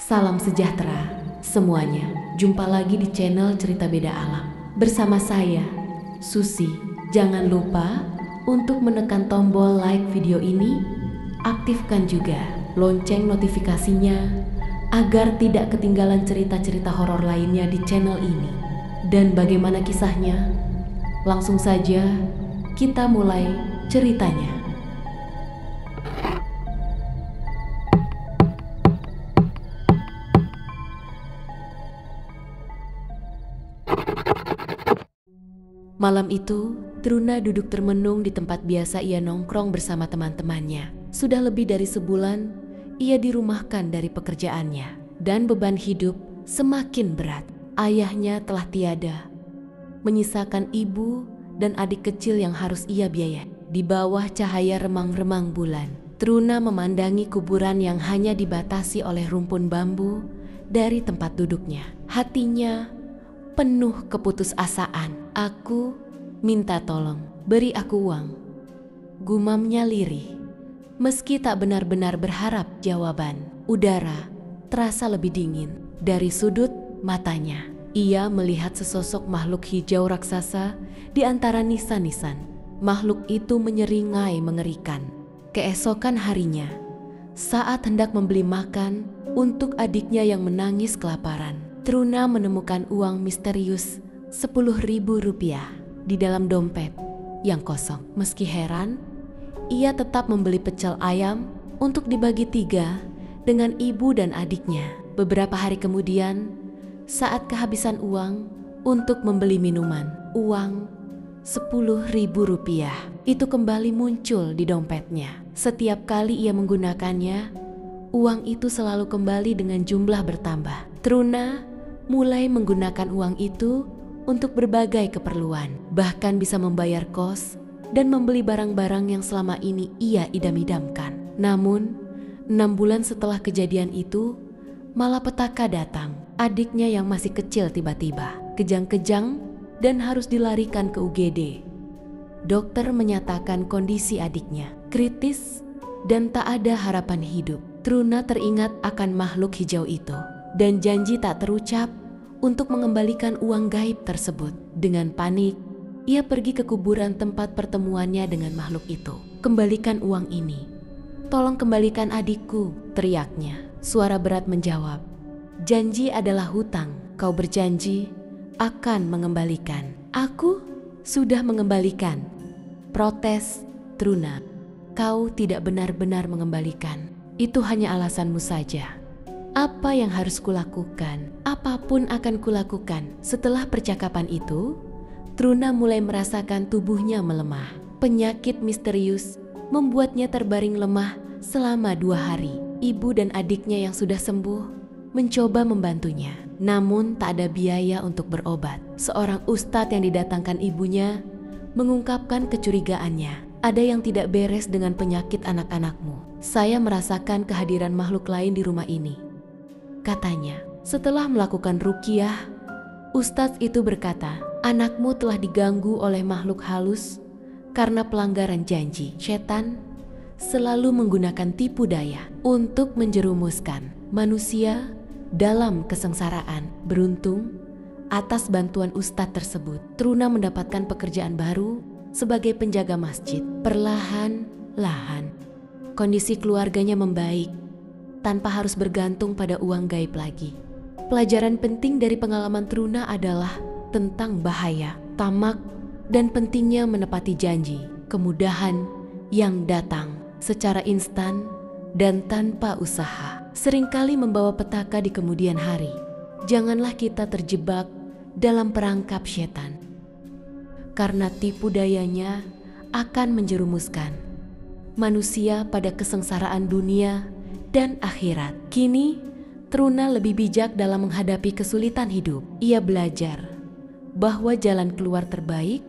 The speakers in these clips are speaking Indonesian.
Salam sejahtera semuanya. Jumpa lagi di channel Cerita Beda Alam. Bersama saya, Susi. Jangan lupa untuk menekan tombol like video ini. Aktifkan juga lonceng notifikasinya agar tidak ketinggalan cerita-cerita horor lainnya di channel ini. Dan bagaimana kisahnya? Langsung saja kita mulai ceritanya. Malam itu, Truna duduk termenung di tempat biasa ia nongkrong bersama teman-temannya. Sudah lebih dari sebulan, ia dirumahkan dari pekerjaannya. Dan beban hidup semakin berat. Ayahnya telah tiada, menyisakan ibu dan adik kecil yang harus ia biayai. Di bawah cahaya remang-remang bulan, Truna memandangi kuburan yang hanya dibatasi oleh rumpun bambu dari tempat duduknya. Hatinya penuh keputusasaan. "Aku minta tolong, beri aku uang," gumamnya lirih. Meski tak benar-benar berharap jawaban, udara terasa lebih dingin. Dari sudut matanya, ia melihat sesosok makhluk hijau raksasa di antara nisan-nisan. Makhluk itu menyeringai mengerikan. Keesokan harinya, saat hendak membeli makan untuk adiknya yang menangis kelaparan, Truna menemukan uang misterius 10.000 rupiah di dalam dompet yang kosong. Meski heran, ia tetap membeli pecel ayam untuk dibagi 3 dengan ibu dan adiknya. Beberapa hari kemudian, saat kehabisan uang untuk membeli minuman, uang 10.000 rupiah itu kembali muncul di dompetnya. Setiap kali ia menggunakannya, uang itu selalu kembali dengan jumlah bertambah. Truna mulai menggunakan uang itu untuk berbagai keperluan, bahkan bisa membayar kos dan membeli barang-barang yang selama ini ia idam-idamkan. Namun, 6 bulan setelah kejadian itu, malapetaka datang. Adiknya yang masih kecil tiba-tiba kejang-kejang dan harus dilarikan ke UGD. Dokter menyatakan kondisi adiknya kritis dan tak ada harapan hidup. Truna teringat akan makhluk hijau itu dan janji tak terucap untuk mengembalikan uang gaib tersebut. Dengan panik, ia pergi ke kuburan tempat pertemuannya dengan makhluk itu. "Kembalikan uang ini. Tolong kembalikan adikku," teriaknya. Suara berat menjawab, "Janji adalah hutang. Kau berjanji akan mengembalikan." "Aku sudah mengembalikan," protes Truna. "Kau tidak benar-benar mengembalikan. Itu hanya alasanmu saja." "Apa yang harus kulakukan?" "Apapun akan kulakukan." Setelah percakapan itu, Truna mulai merasakan tubuhnya melemah. Penyakit misterius membuatnya terbaring lemah selama 2 hari. Ibu dan adiknya yang sudah sembuh mencoba membantunya, namun tak ada biaya untuk berobat. Seorang ustadz yang didatangkan ibunya mengungkapkan kecurigaannya. "Ada yang tidak beres dengan penyakit anak-anakmu. Saya merasakan kehadiran makhluk lain di rumah ini," katanya. Setelah melakukan ruqyah, ustadz itu berkata, "Anakmu telah diganggu oleh makhluk halus karena pelanggaran janji. Setan selalu menggunakan tipu daya untuk menjerumuskan manusia dalam kesengsaraan." Beruntung, atas bantuan ustadz tersebut, Truna mendapatkan pekerjaan baru sebagai penjaga masjid. Perlahan-lahan, kondisi keluarganya membaik tanpa harus bergantung pada uang gaib lagi. Pelajaran penting dari pengalaman Truna adalah tentang bahaya, tamak, dan pentingnya menepati janji. Kemudahan yang datang secara instan dan tanpa usaha seringkali membawa petaka di kemudian hari. Janganlah kita terjebak dalam perangkap setan, karena tipu dayanya akan menjerumuskan manusia pada kesengsaraan dunia dan akhirat. Kini, Truna lebih bijak dalam menghadapi kesulitan hidup. Ia belajar bahwa jalan keluar terbaik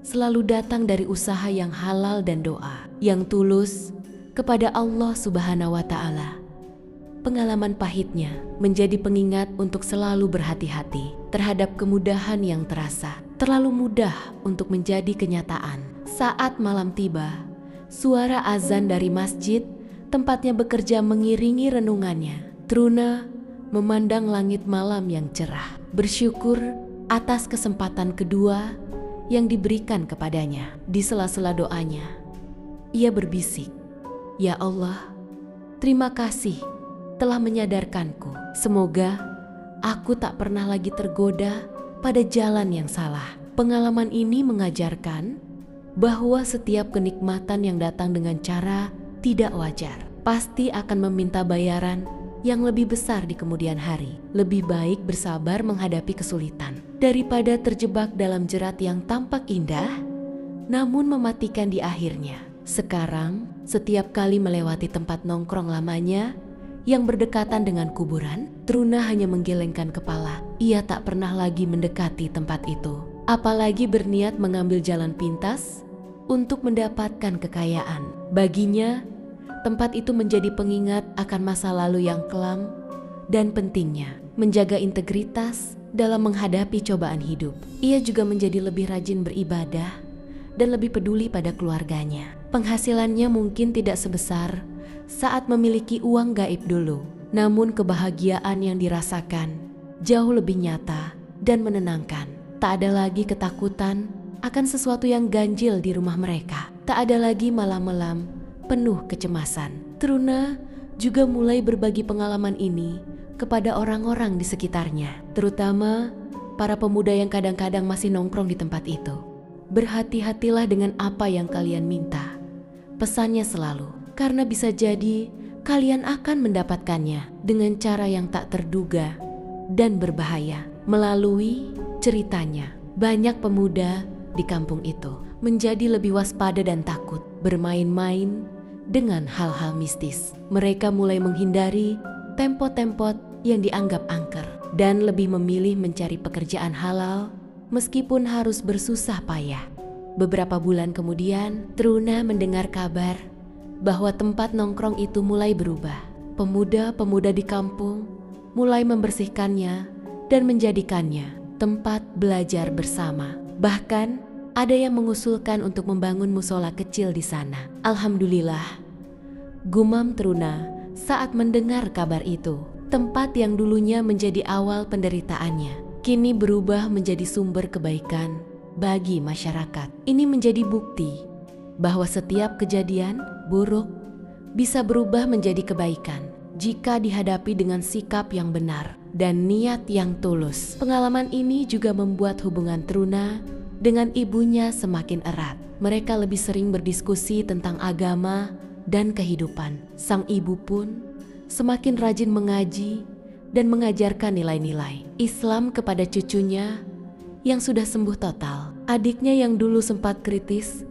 selalu datang dari usaha yang halal dan doa yang tulus kepada Allah Subhanahu wa Ta'ala. Pengalaman pahitnya menjadi pengingat untuk selalu berhati-hati terhadap kemudahan yang terasa terlalu mudah untuk menjadi kenyataan. Saat malam tiba, suara azan dari masjid tempatnya bekerja mengiringi renungannya. Truna memandang langit malam yang cerah, bersyukur atas kesempatan kedua yang diberikan kepadanya. Di sela-sela doanya, ia berbisik, "Ya Allah, terima kasih telah menyadarkanku. Semoga aku tak pernah lagi tergoda pada jalan yang salah." Pengalaman ini mengajarkan bahwa setiap kenikmatan yang datang dengan cara tidak wajar pasti akan meminta bayaran yang lebih besar di kemudian hari. Lebih baik bersabar menghadapi kesulitan daripada terjebak dalam jerat yang tampak indah namun mematikan di akhirnya. Sekarang, setiap kali melewati tempat nongkrong lamanya yang berdekatan dengan kuburan, Truna hanya menggelengkan kepala. Ia tak pernah lagi mendekati tempat itu, apalagi berniat mengambil jalan pintas untuk mendapatkan kekayaan. Baginya, tempat itu menjadi pengingat akan masa lalu yang kelam dan pentingnya menjaga integritas dalam menghadapi cobaan hidup. Ia juga menjadi lebih rajin beribadah dan lebih peduli pada keluarganya. Penghasilannya mungkin tidak sebesar saat memiliki uang gaib dulu, namun kebahagiaan yang dirasakan jauh lebih nyata dan menenangkan. Tak ada lagi ketakutan akan sesuatu yang ganjil di rumah mereka. Tak ada lagi malam-malam penuh kecemasan. Truna juga mulai berbagi pengalaman ini kepada orang-orang di sekitarnya, terutama para pemuda yang kadang-kadang masih nongkrong di tempat itu. "Berhati-hatilah dengan apa yang kalian minta," pesannya selalu, "karena bisa jadi kalian akan mendapatkannya dengan cara yang tak terduga dan berbahaya." Melalui ceritanya, banyak pemuda di kampung itu menjadi lebih waspada dan takut bermain-main dengan hal-hal mistis. Mereka mulai menghindari tempat-tempat yang dianggap angker dan lebih memilih mencari pekerjaan halal meskipun harus bersusah payah. Beberapa bulan kemudian, Truna mendengar kabar bahwa tempat nongkrong itu mulai berubah. Pemuda-pemuda di kampung mulai membersihkannya dan menjadikannya tempat belajar bersama. Bahkan ada yang mengusulkan untuk membangun musola kecil di sana. "Alhamdulillah," gumam Truna saat mendengar kabar itu. Tempat yang dulunya menjadi awal penderitaannya kini berubah menjadi sumber kebaikan bagi masyarakat. Ini menjadi bukti bahwa setiap kejadian buruk bisa berubah menjadi kebaikan jika dihadapi dengan sikap yang benar dan niat yang tulus. Pengalaman ini juga membuat hubungan Truna dengan ibunya semakin erat. Mereka lebih sering berdiskusi tentang agama dan kehidupan. Sang ibu pun semakin rajin mengaji dan mengajarkan nilai-nilai Islam kepada cucunya yang sudah sembuh total. Adiknya yang dulu sempat kritis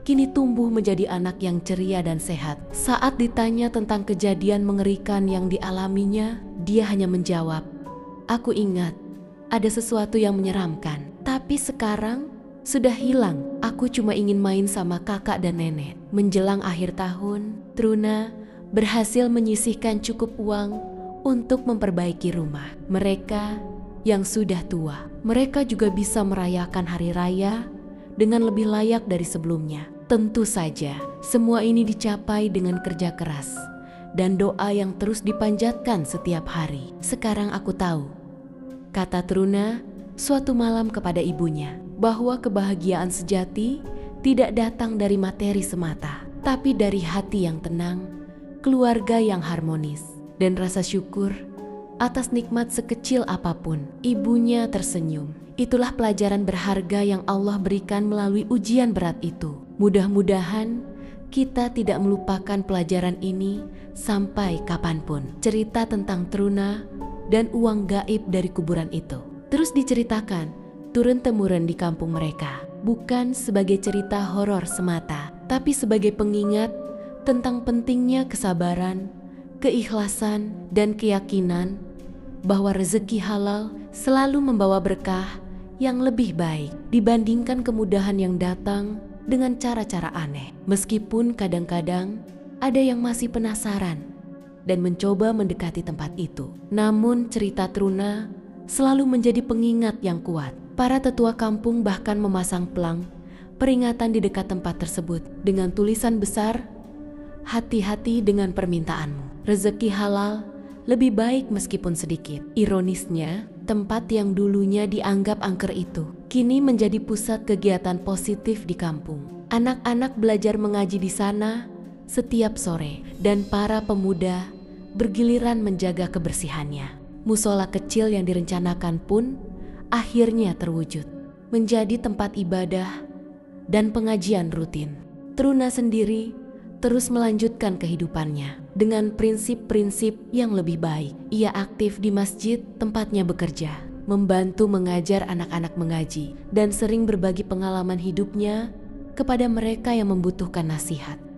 kini tumbuh menjadi anak yang ceria dan sehat. Saat ditanya tentang kejadian mengerikan yang dialaminya, dia hanya menjawab, "Aku ingat ada sesuatu yang menyeramkan, tapi sekarang sudah hilang. Aku cuma ingin main sama kakak dan nenek." Menjelang akhir tahun, Truna berhasil menyisihkan cukup uang untuk memperbaiki rumah mereka yang sudah tua. Mereka juga bisa merayakan hari raya dengan lebih layak dari sebelumnya. Tentu saja, semua ini dicapai dengan kerja keras dan doa yang terus dipanjatkan setiap hari. "Sekarang aku tahu," kata Truna suatu malam kepada ibunya, "bahwa kebahagiaan sejati tidak datang dari materi semata, tapi dari hati yang tenang, keluarga yang harmonis, dan rasa syukur atas nikmat sekecil apapun." Ibunya tersenyum. Itulah pelajaran berharga yang Allah berikan melalui ujian berat itu. Mudah-mudahan kita tidak melupakan pelajaran ini sampai kapanpun. Cerita tentang Truna dan uang gaib dari kuburan itu terus diceritakan turun-temurun di kampung mereka. Bukan sebagai cerita horor semata, tapi sebagai pengingat tentang pentingnya kesabaran, keikhlasan, dan keyakinan bahwa rezeki halal selalu membawa berkah yang lebih baik dibandingkan kemudahan yang datang dengan cara-cara aneh. Meskipun kadang-kadang ada yang masih penasaran dan mencoba mendekati tempat itu, namun cerita Truna selalu menjadi pengingat yang kuat. Para tetua kampung bahkan memasang pelang peringatan di dekat tempat tersebut dengan tulisan besar, "Hati-hati dengan permintaanmu. Rezeki halal lebih baik meskipun sedikit. Ironisnya, tempat yang dulunya dianggap angker itu kini menjadi pusat kegiatan positif di kampung. Anak-anak belajar mengaji di sana setiap sore dan para pemuda bergiliran menjaga kebersihannya. Musola kecil yang direncanakan pun akhirnya terwujud menjadi tempat ibadah dan pengajian rutin. Truna sendiri terus melanjutkan kehidupannya dengan prinsip-prinsip yang lebih baik. Ia aktif di masjid tempatnya bekerja, membantu mengajar anak-anak mengaji, dan sering berbagi pengalaman hidupnya kepada mereka yang membutuhkan nasihat.